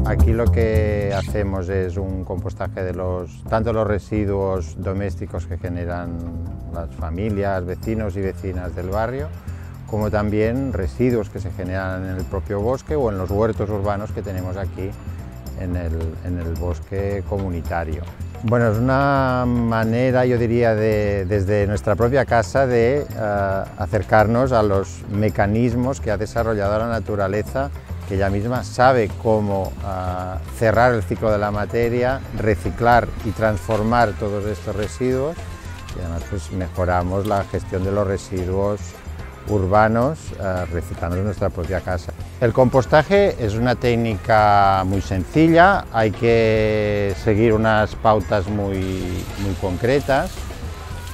Aquí lo que hacemos es un compostaje de tanto los residuos domésticos que generan las familias, vecinos y vecinas del barrio, como también residuos que se generan en el propio bosque o en los huertos urbanos que tenemos aquí en el bosque comunitario. Bueno, es una manera, yo diría, desde nuestra propia casa de acercarnos a los mecanismos que ha desarrollado la naturaleza, que ella misma sabe cómo cerrar el ciclo de la materia, reciclar y transformar todos estos residuos, y además pues, mejoramos la gestión de los residuos urbanos reciclando en nuestra propia casa. El compostaje es una técnica muy sencilla, hay que seguir unas pautas muy concretas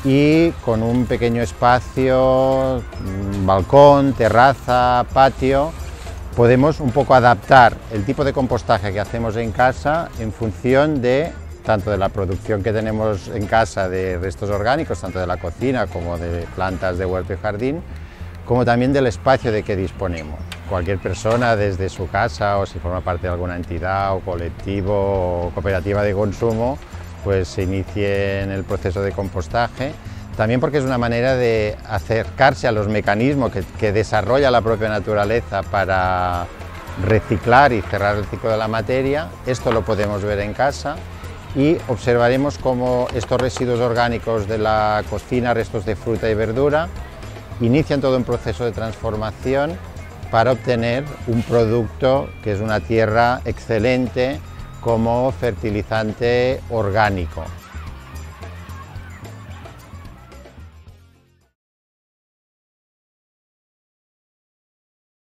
y con un pequeño espacio, balcón, terraza, patio, podemos un poco adaptar el tipo de compostaje que hacemos en casa en función de tanto de la producción que tenemos en casa de restos orgánicos, tanto de la cocina como de plantas de huerto y jardín, como también del espacio de que disponemos. Cualquier persona desde su casa o si forma parte de alguna entidad o colectivo o cooperativa de consumo, pues se inicie en el proceso de compostaje. También porque es una manera de acercarse a los mecanismos que desarrolla la propia naturaleza para reciclar y cerrar el ciclo de la materia. Esto lo podemos ver en casa y observaremos cómo estos residuos orgánicos de la cocina, restos de fruta y verdura, inician todo un proceso de transformación para obtener un producto que es una tierra excelente como fertilizante orgánico.